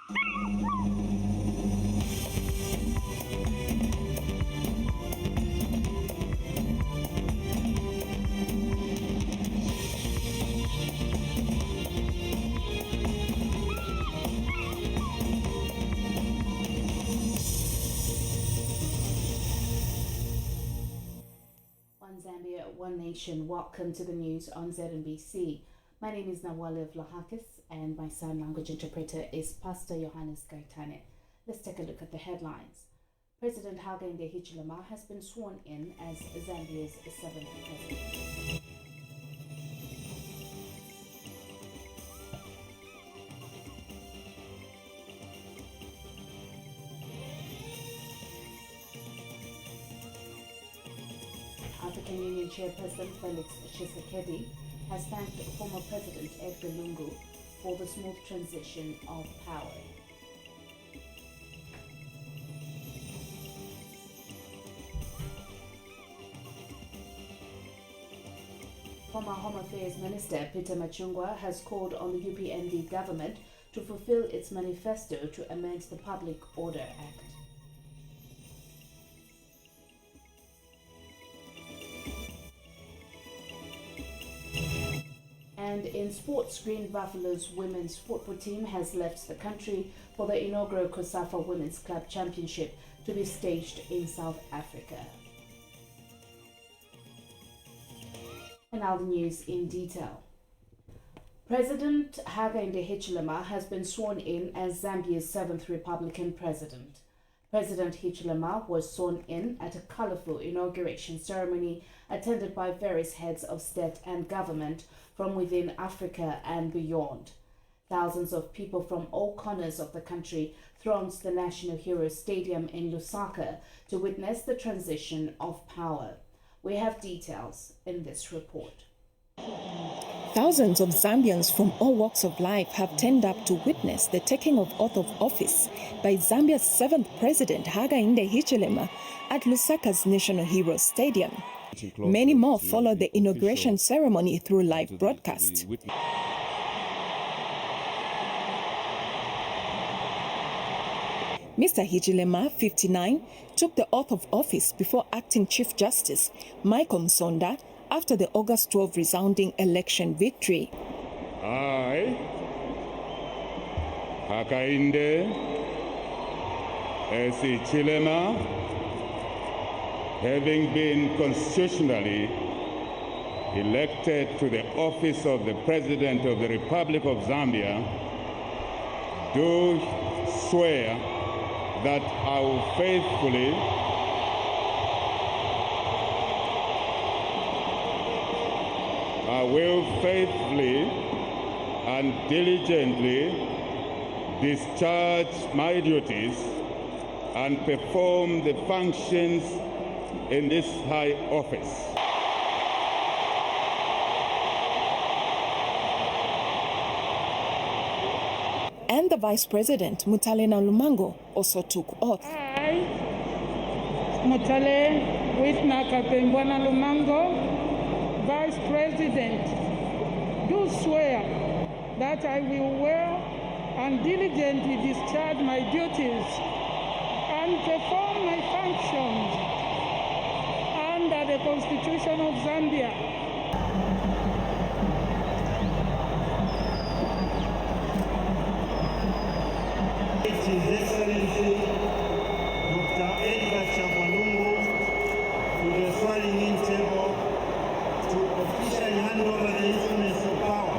One Zambia, One Nation. Welcome to the news on ZNBC. My name is Nawale Vlahakis and my sign language interpreter is Pastor Johannes Gaitane. Let's take a look at the headlines. President Hakainde Hichilema has been sworn in as Zambia's 7th president. African Union Chairperson Felix Tshisekedi has thanked former President Edgar Lungu for the smooth transition of power. Former Home Affairs Minister Peter Machungwa has called on the UPND government to fulfill its manifesto to amend the Public Order Act. And in sports, Green Buffalo's women's football team has left the country for the inaugural COSAFA Women's Club Championship to be staged in South Africa. And now the news in detail. President Hakainde Hichilema has been sworn in as Zambia's 7th Republican president. President Hichilema was sworn in at a colorful inauguration ceremony attended by various heads of state and government from within Africa and beyond. Thousands of people from all corners of the country thronged the National Heroes Stadium in Lusaka to witness the transition of power. We have details in this report. Thousands of Zambians from all walks of life have turned up to witness the taking of oath of office by Zambia's 7th president Hakainde Hichilema at Lusaka's National Heroes Stadium. Many more followed the inauguration ceremony through live broadcast. Mr. Hichilema, 59, took the oath of office before acting Chief Justice Michael Msonda after the August 12 resounding election victory. I, Hakainde Hichilema, having been constitutionally elected to the office of the President of the Republic of Zambia, do swear that I will faithfully and diligently discharge my duties and perform the functions in this high office. And the Vice President, Mutale Lumango, also took oath. I, Mutale Witnakapembwana Lumango, Vice President, do swear that I will well and diligently discharge my duties and perform my functions under the Constitution of Zambia. His Excellency Dr. Edgar Chagwalungu to the swearing-in table to officially hand over the instruments of power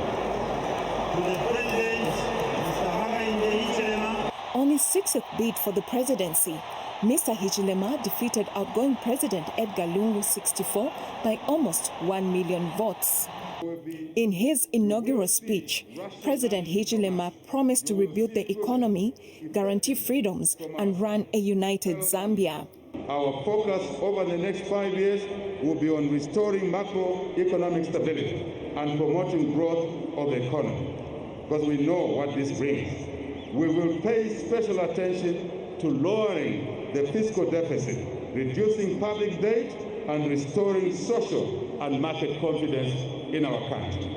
to the President, Mr. Hakainde Hichilema. On his 6th bid for the presidency, Mr. Hichilema defeated outgoing President Edgar Lungu, 64, by almost 1 million votes. In his inaugural speech, President Hichilema promised to rebuild the economy, guarantee freedoms, and run a united Zambia. Our focus over the next 5 years will be on restoring macroeconomic stability and promoting growth of the economy, because we know what this brings. We will pay special attention to lowering the fiscal deficit, reducing public debt, and restoring social and market confidence in our country.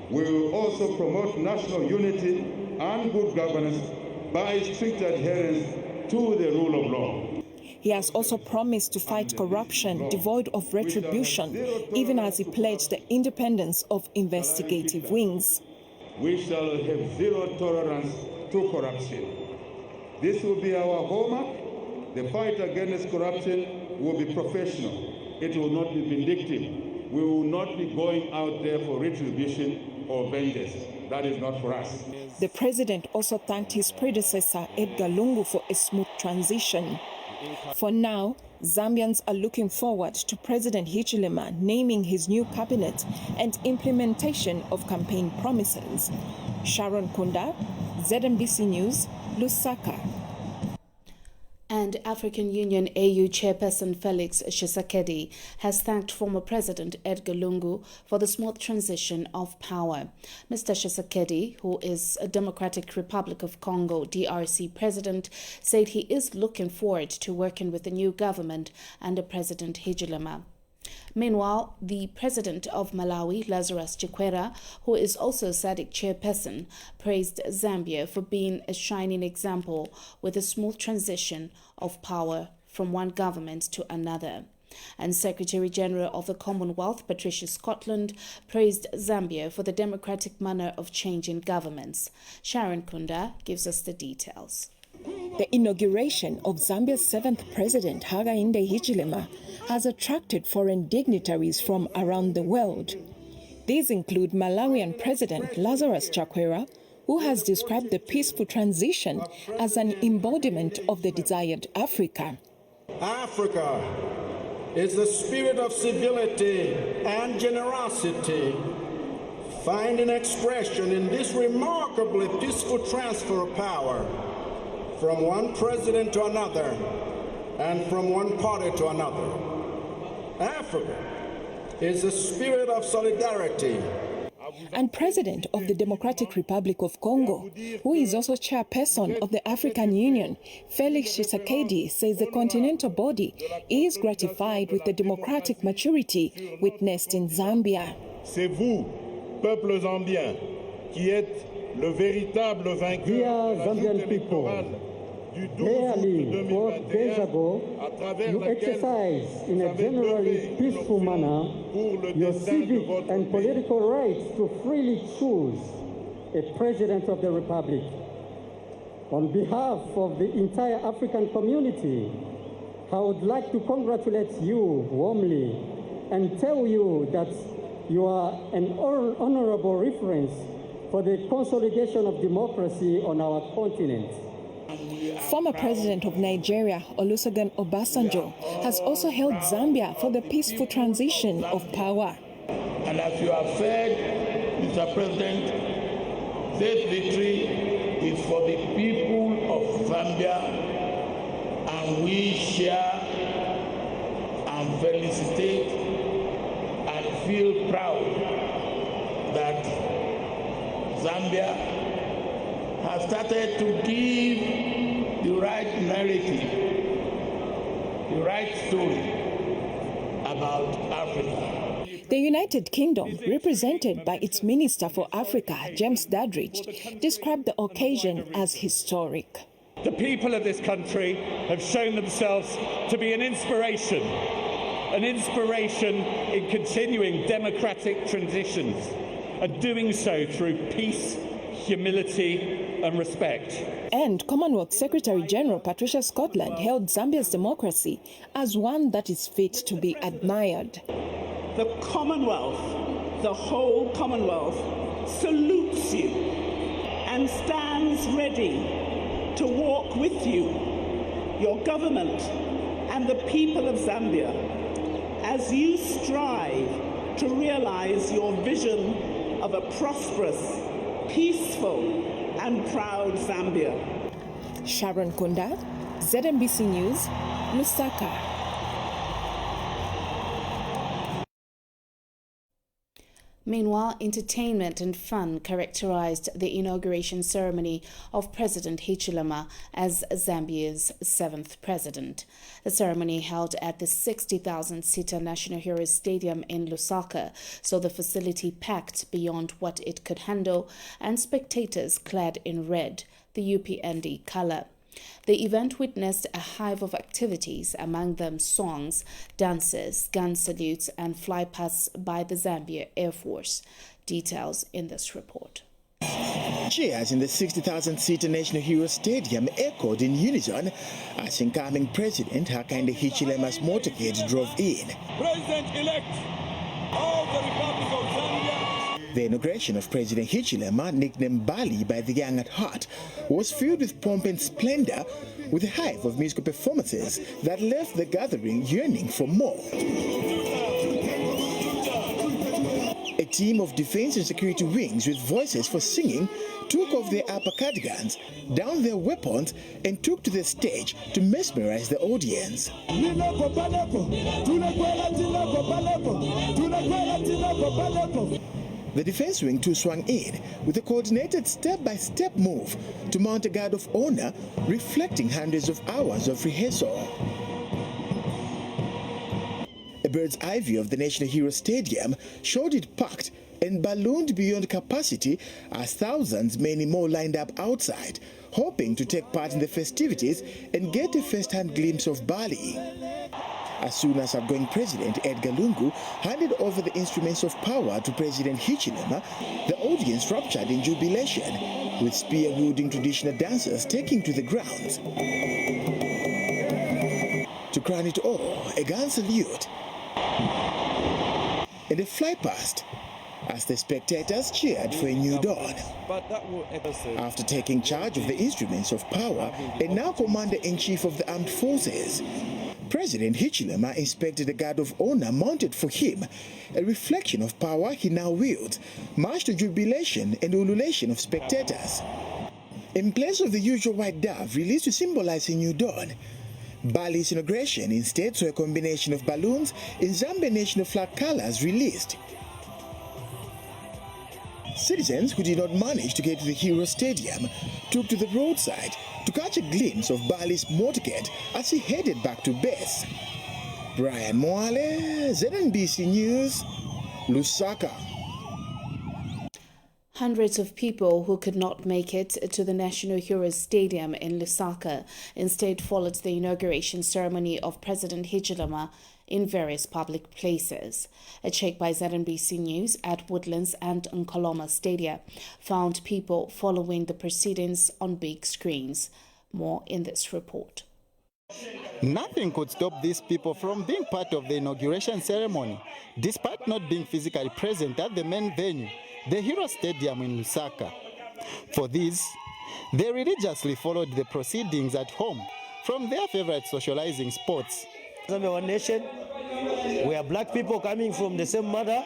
We will also promote national unity and good governance by strict adherence to the rule of law. He has also promised to fight corruption devoid of retribution, even as he pledged the independence of investigative wings. We shall have zero tolerance to corruption. This will be our hallmark. The fight against corruption will be professional. It will not be vindictive. We will not be going out there for retribution or vengeance. That is not for us. The president also thanked his predecessor, Edgar Lungu, for a smooth transition. For now, Zambians are looking forward to President Hichilema naming his new cabinet and implementation of campaign promises. Sharon Kunda, ZNBC News, Lusaka. And African Union AU Chairperson Felix Tshisekedi has thanked former President Edgar Lungu for the smooth transition of power. Mr. Tshisekedi, who is a Democratic Republic of Congo DRC president, said he is looking forward to working with the new government under President Hichilema. Meanwhile, the president of Malawi, Lazarus Chakwera, who is also SADC chairperson, praised Zambia for being a shining example with a smooth transition of power from one government to another. And Secretary General of the Commonwealth, Patricia Scotland, praised Zambia for the democratic manner of changing governments. Sharon Kunda gives us the details. The inauguration of Zambia's 7th president, Hakainde Hichilema, has attracted foreign dignitaries from around the world. These include Malawian President Lazarus Chakwera, who has described the peaceful transition as an embodiment of the desired Africa. Africa is the spirit of civility and generosity, finding expression in this remarkably peaceful transfer of power from one president to another and from one party to another. Africa is the spirit of solidarity. And President of the Democratic Republic of Congo, who is also chairperson of the African Union, Felix Tshisekedi, says the continental body is gratified with the democratic maturity witnessed in Zambia. C'est vous, peuple zambien, qui êtes le véritable vainqueur de la lutte électorale du 12 août 2021, you exercise in a generally peaceful manner your civic and political rights to freely choose a president of the republic. On behalf of the entire African community, I would like to congratulate you warmly and tell you that you are an honorable reference for the consolidation of democracy on our continent. Former President of Nigeria, Olusegun Obasanjo, has also hailed Zambia for the peaceful transition of power. And as you have said, Mr. President, this victory is for the people of Zambia, and we share and felicitate and feel proud that Zambia has started to give the right narrative, the right story about Africa. The United Kingdom, represented by its Minister for Africa, James Dadridge, described the occasion as historic. The people of this country have shown themselves to be an inspiration in continuing democratic transitions, and doing so through peace, humility and respect. And Commonwealth Secretary General Patricia Scotland hailed Zambia's democracy as one that is fit to be admired. The Commonwealth, the whole Commonwealth, salutes you and stands ready to walk with you, your government and the people of Zambia, as you strive to realize your vision of a prosperous, peaceful and proud Zambia. Sharon Kunda, ZNBC News, Lusaka. Meanwhile, entertainment and fun characterized the inauguration ceremony of President Hichilema as Zambia's 7th president. The ceremony held at the 60,000-seater National Heroes Stadium in Lusaka saw the facility packed beyond what it could handle and spectators clad in red the UPND colour. The event witnessed a hive of activities, among them songs, dances, gun salutes and flypasts by the Zambia Air Force. Details in this report. Cheers in the 60,000-seater National Hero Stadium echoed in unison as incoming President Hakainde Hichilema's motorcade drove in. President-elect of the Republic of Zambia. The inauguration of President Hichilema, nicknamed Bali by the young at heart, was filled with pomp and splendor, with a hive of musical performances that left the gathering yearning for more. A team of defense and security wings with voices for singing took off their upper cardigans, downed their weapons, and took to the stage to mesmerize the audience. The defense wing too swung in with a coordinated step-by-step move to mount a guard of honor reflecting hundreds of hours of rehearsal. A bird's eye view of the National Hero Stadium showed it packed and ballooned beyond capacity as thousands, many more, lined up outside, hoping to take part in the festivities and get a first-hand glimpse of Bali. As soon as outgoing President Edgar Lungu handed over the instruments of power to President Hichilema, the audience ruptured in jubilation, with spear-wielding traditional dancers taking to the ground. To crown it all, a gun salute and a fly past as the spectators cheered for a new dawn. After taking charge of the instruments of power and now Commander-in-Chief of the Armed Forces, President Hichilema inspected a guard of honor mounted for him, a reflection of power he now wields, much to jubilation and ululation of spectators. In place of the usual white dove released to symbolize a new dawn, Bali's inauguration instead saw a combination of balloons and Zambia national flag colors released. Citizens who did not manage to get to the Hero Stadium took to the roadside to catch a glimpse of Bali's motorcade as he headed back to base. Brian Moale, ZNBC News, Lusaka. Hundreds of people who could not make it to the National Heroes Stadium in Lusaka instead followed the inauguration ceremony of President Hichilema in various public places. A check by ZNBC News at Woodlands and Nkoloma Stadia found people following the proceedings on big screens. More in this report. Nothing could stop these people from being part of the inauguration ceremony, despite not being physically present at the main venue, the Hero Stadium in Lusaka. For this, they religiously followed the proceedings at home from their favorite socializing spots. Zambia one nation, we are black people coming from the same mother,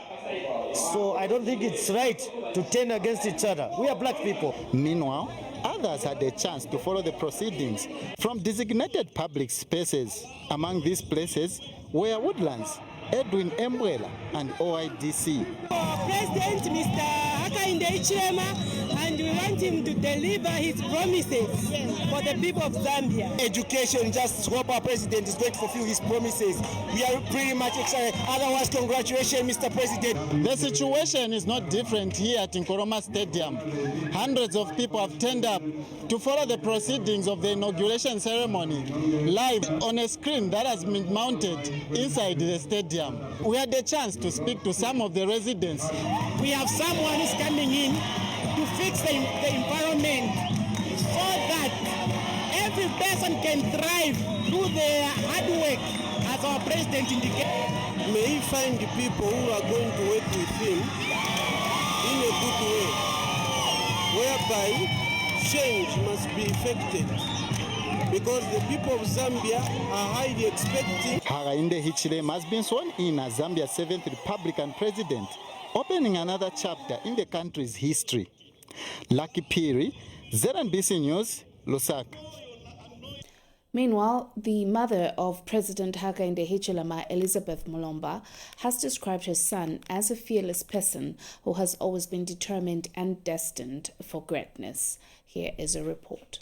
so I don't think it's right to turn against each other. We are black people. Meanwhile, others had a chance to follow the proceedings from designated public spaces. Among these places were Woodlands, Edwin Mbwela, and OIDC. President Mr. Hakainde Hichilema, and we want him to deliver his promises for the people of Zambia. Education, just hope our president is going to fulfill his promises. We are pretty much excited. Otherwise, congratulations, Mr. President. The situation is not different here at Nkoloma Stadium. Hundreds of people have turned up to follow the proceedings of the inauguration ceremony live on a screen that has been mounted inside the stadium. We had the chance to speak to some of the residents. We have someone who's coming in to fix the environment so that every person can thrive through their hard work, as our president indicated. May he find the people who are going to work with him in a good way, whereby change must be effected, because the people of Zambia are highly expecting. Hakainde Hichilema has been sworn in as Zambia's 7th Republican president, opening another chapter in the country's history. Lucky Piri, ZNBC News, Lusaka. Meanwhile, the mother of President Hakainde Hichilema, Elizabeth Mulomba, has described her son as a fearless person who has always been determined and destined for greatness. Here is a report.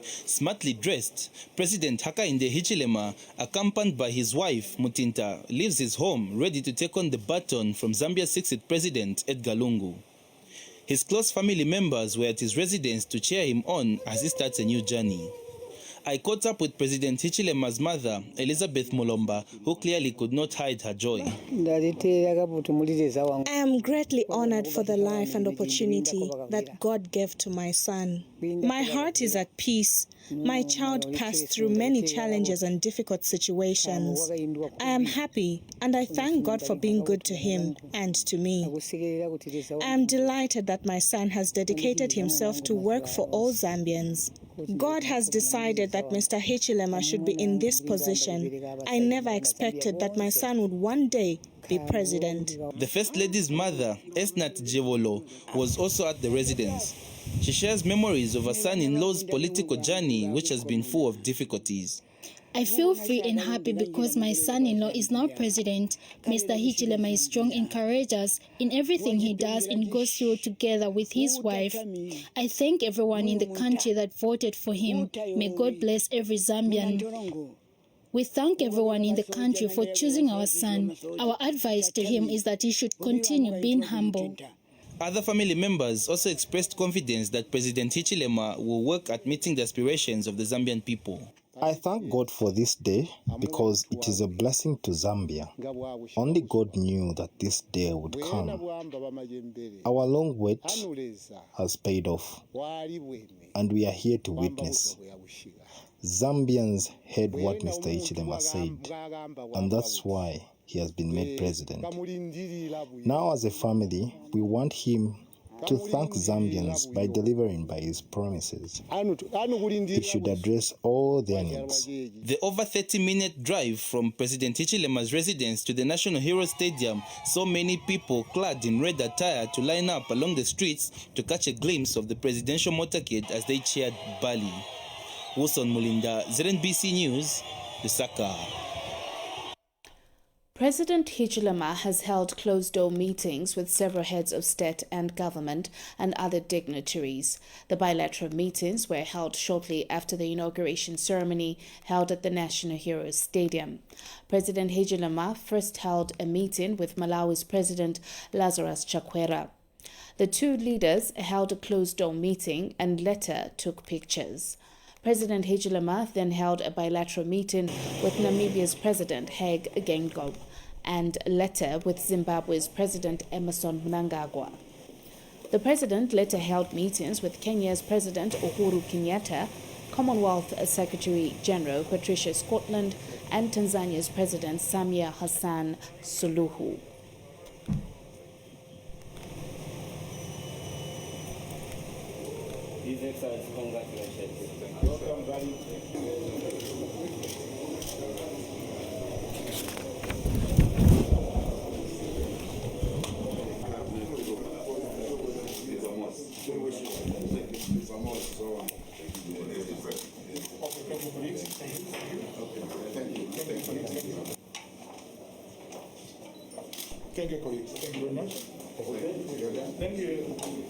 Smartly dressed, President Hakainde Hichilema, accompanied by his wife Mutinta, leaves his home ready to take on the baton from Zambia's 6th President Edgar Lungu. His close family members were at his residence to cheer him on as he starts a new journey. I caught up with President Hichilema's mother, Elizabeth Mulomba, who clearly could not hide her joy. I am greatly honored for the life and opportunity that God gave to my son. My heart is at peace. My child passed through many challenges and difficult situations. I am happy and I thank God for being good to him and to me. I am delighted that my son has dedicated himself to work for all Zambians. God has decided that Mr. Hichilema should be in this position. I never expected that my son would one day be president. The First Lady's mother, Esnat Jevolo, was also at the residence. She shares memories of her son-in-law's political journey, which has been full of difficulties. I feel free and happy because my son-in-law is now president. Mr. Hichilema is strong and courageous in everything he does and goes through together with his wife. I thank everyone in the country that voted for him. May God bless every Zambian. We thank everyone in the country for choosing our son. Our advice to him is that he should continue being humble. Other family members also expressed confidence that President Hichilema will work at meeting the aspirations of the Zambian people. I thank God for this day because it is a blessing to Zambia. Only God knew that this day would come. Our long wait has paid off, and we are here to witness. Zambians heard what Mr. Hichilema said, and that's why he has been made president. Now, as a family, we want him to thank Zambians by delivering by his promises. He should address all their needs. The over 30-minute drive from President Hichilema's residence to the National Hero Stadium saw many people clad in red attire to line up along the streets to catch a glimpse of the presidential motorcade as they cheered Bali. Wilson Mulinda, ZNBC News, Lusaka. President Hichilema has held closed-door meetings with several heads of state and government and other dignitaries. The bilateral meetings were held shortly after the inauguration ceremony held at the National Heroes Stadium. President Hichilema first held a meeting with Malawi's President Lazarus Chakwera. The two leaders held a closed-door meeting and later took pictures. President Hichilema then held a bilateral meeting with Namibia's President Hakainde Hichilema and later with Zimbabwe's President Emmerson Mnangagwa. The president later held meetings with Kenya's President Uhuru Kenyatta, Commonwealth Secretary General Patricia Scotland, and Tanzania's President Samia Hassan Suluhu. His Excellency, congratulations. Welcome, buddy. Thank you, colleagues. Thank you very much. Thank you.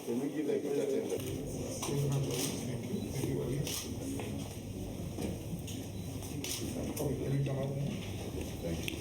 Can we give that attention? Thank you, colleagues. Can you come up? Thank you.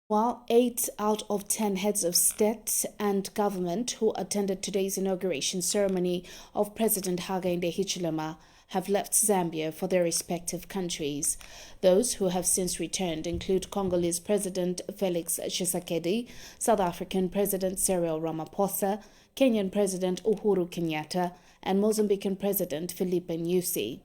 While 8 out of 10 heads of state and government who attended today's inauguration ceremony of President Hakainde Hichilema have left Zambia for their respective countries. Those who have since returned include Congolese President Felix Tshisekedi, South African President Cyril Ramaphosa, Kenyan President Uhuru Kenyatta, and Mozambican President Filipe Nyusi.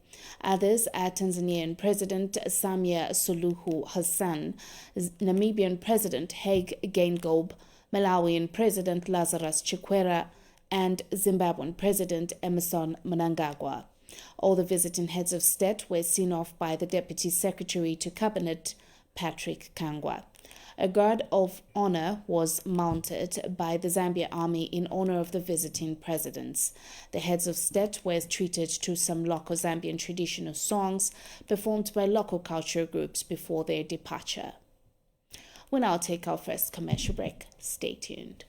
Others are Tanzanian President Samia Suluhu Hassan, Namibian President Hakainde Hichilema, Malawian President Lazarus Chakwera, and Zimbabwean President Emmerson Mnangagwa. All the visiting heads of state were seen off by the Deputy Secretary to Cabinet, Patrick Kangwa. A guard of honor was mounted by the Zambia Army in honor of the visiting presidents. The heads of state were treated to some local Zambian traditional songs performed by local cultural groups before their departure. We'll now take our first commercial break. Stay tuned.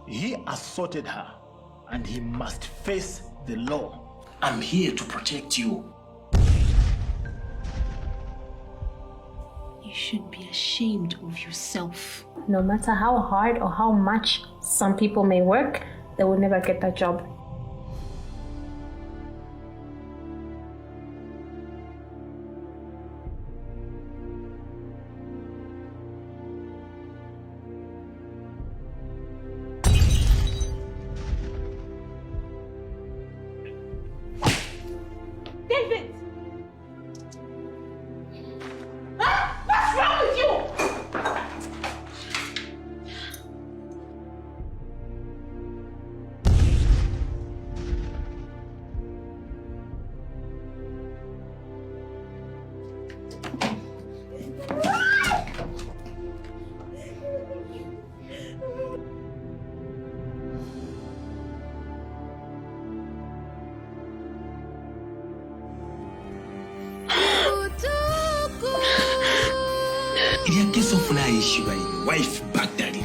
He assaulted her, and he must face the law. I'm here to protect you. You should be ashamed of yourself. No matter how hard or how much some people may work, they will never get that job. David! What's wrong with you? Wife Baghdadi.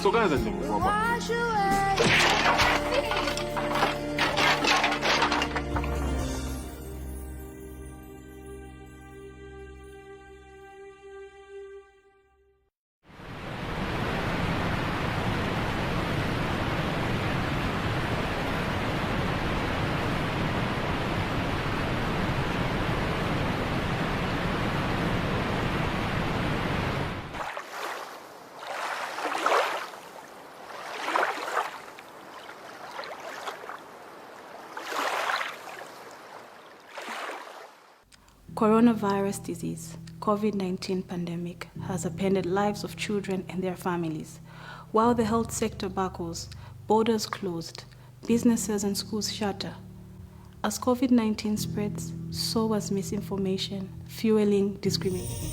So guys, I'm Coronavirus disease, COVID-19 pandemic, has upended lives of children and their families. While the health sector buckles, borders closed, businesses and schools shutter. As COVID-19 spreads, so was misinformation, fueling discrimination.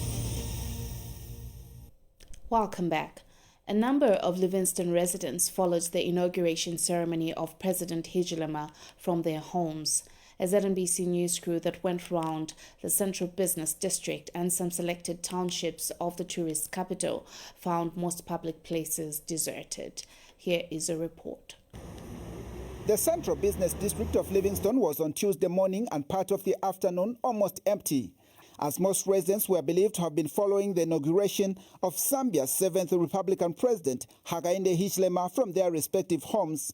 Welcome back. A number of Livingston residents followed the inauguration ceremony of President Hichilema from their homes. A ZNBC news crew that went round the central business district and some selected townships of the tourist capital found most public places deserted. Here is a report. The central business district of Livingston was on Tuesday morning and part of the afternoon almost empty, as most residents were believed to have been following the inauguration of Zambia's 7th Republican President, Hakainde Hichilema, from their respective homes.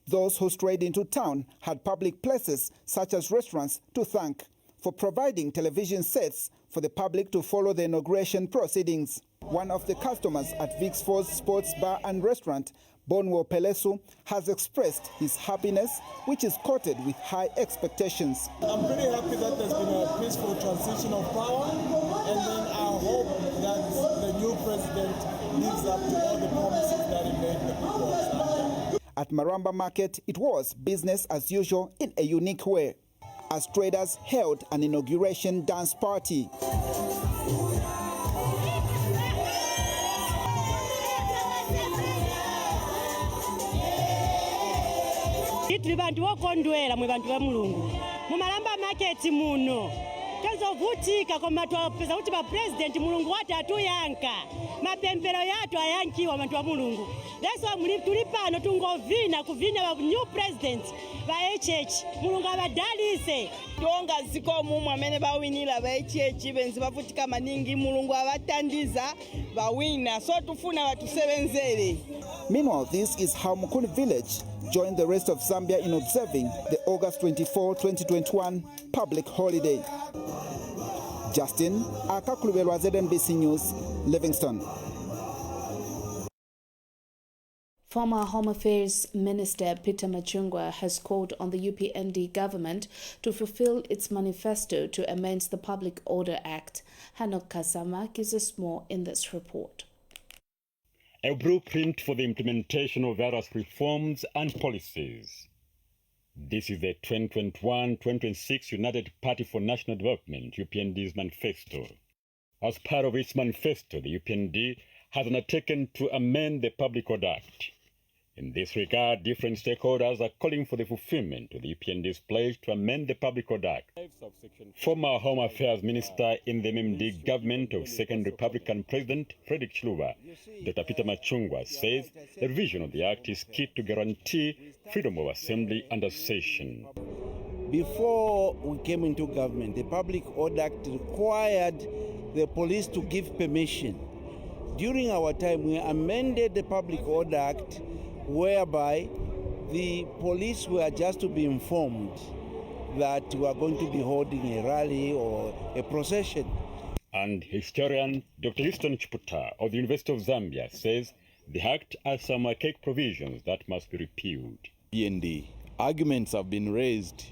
Those who strayed into town had public places, such as restaurants, to thank for providing television sets for the public to follow the inauguration proceedings. One of the customers at Vic's Falls Sports Bar and Restaurant, Bonwo Pelesu, has expressed his happiness, which is coated with high expectations. I'm pretty happy that there's been a peaceful transition of power, and then I hope that the new president lives up to all the promises that he made the people of Zambia. At Maramba Market, it was business as usual in a unique way, as traders held an inauguration dance party. Tuli bantu okondwera mwe bantu ba Mulungu. Mu Maramba Market muno. Tezovutika koma twapeza kuti ba president Mulungu watatu yanka. Mapempero yatu ayankiwa bantu ba Mulungu. That's why tuli pano tungovina kuvina ba new president ba HH. Mulungu abadalise. Tonga ziko mumwe amene bawinira ba HH benzi bavutika maningi Mulungu abatandiza bawina. So tufuna batusebenzere. Meanwhile, this is how Mukuni village joined the rest of Zambia in observing the August 24, 2021 public holiday. Justin Akakulubelwa, ZNBC News, Livingston. Former Home Affairs Minister Peter Machungwa has called on the UPND government to fulfill its manifesto to amend the Public Order Act. Hanok Kasama gives us more in this report. A blueprint for the implementation of various reforms and policies. This is the 2021-2026 United Party for National Development, UPND's manifesto. As part of its manifesto, the UPND has undertaken to amend the Public Order Act. In this regard, different stakeholders are calling for the fulfillment of the UPND's pledge to amend the Public Order Act. Former Home Affairs Minister in the MMD government of Second Republican President Frederick Chiluba, Dr. Peter Machungwa, says the revision of the Act is key to guarantee freedom of assembly and association. Before we came into government, the Public Order Act required the police to give permission. During our time, we amended the Public Order Act whereby the police were just to be informed that we are going to be holding a rally or a procession. And historian Dr. Houston Chiputa of the University of Zambia says the Act has some archaic provisions that must be repealed. PND arguments have been raised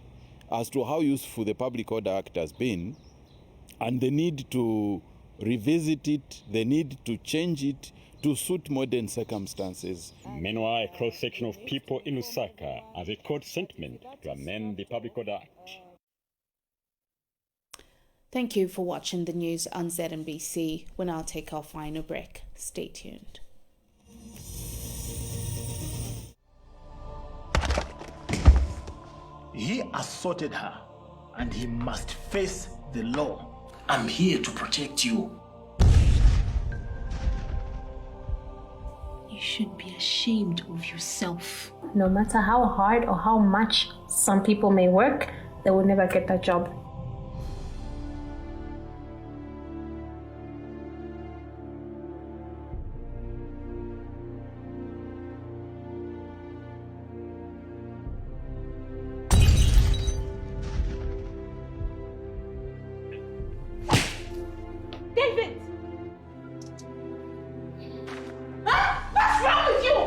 as to how useful the Public Order Act has been and the need to revisit it, the need to change it to suit modern circumstances. Meanwhile, a cross-section of people in Lusaka has echoed sentiment to amend the Public Order Act. Thank you for watching the news on ZNBC. We'll now take our final break. Stay tuned. He assaulted her, and he must face the law. I'm here to protect you. You should be ashamed of yourself. No matter how hard or how much some people may work, they will never get that job. David! What's wrong with you?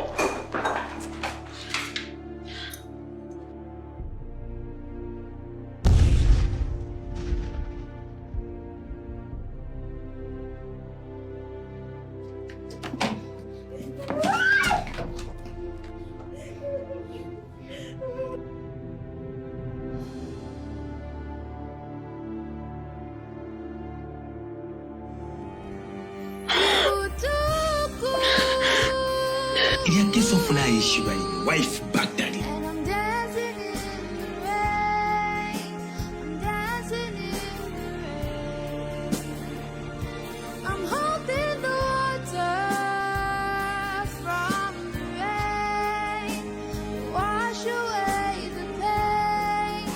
Wife Baghdadi.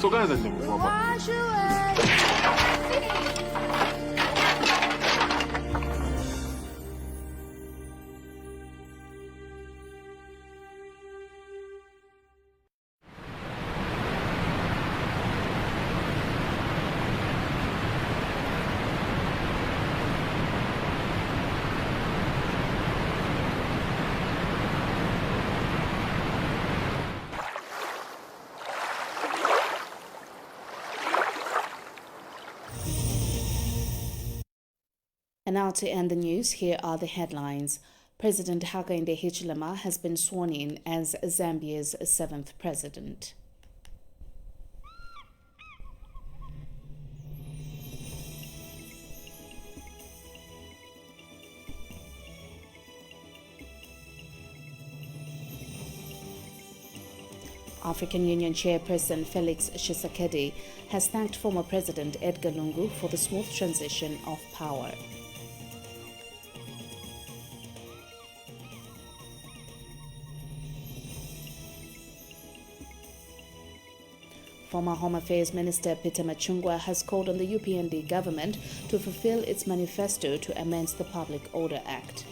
So guys, I think And now to end the news, here are the headlines. President Hakainde Hichilema has been sworn in as Zambia's 7th president. African Union Chairperson Felix Tshisekedi has thanked former President Edgar Lungu for the smooth transition of power. Former Home Affairs Minister Peter Machungwa has called on the UPND government to fulfill its manifesto to amend the Public Order Act.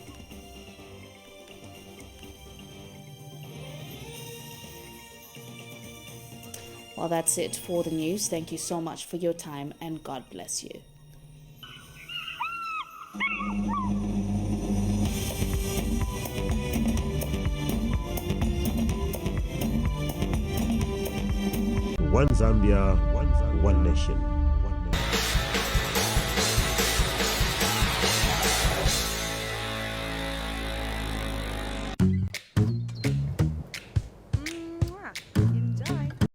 Well, that's it for the news. Thank you so much for your time and God bless you. One Zambia, one nation.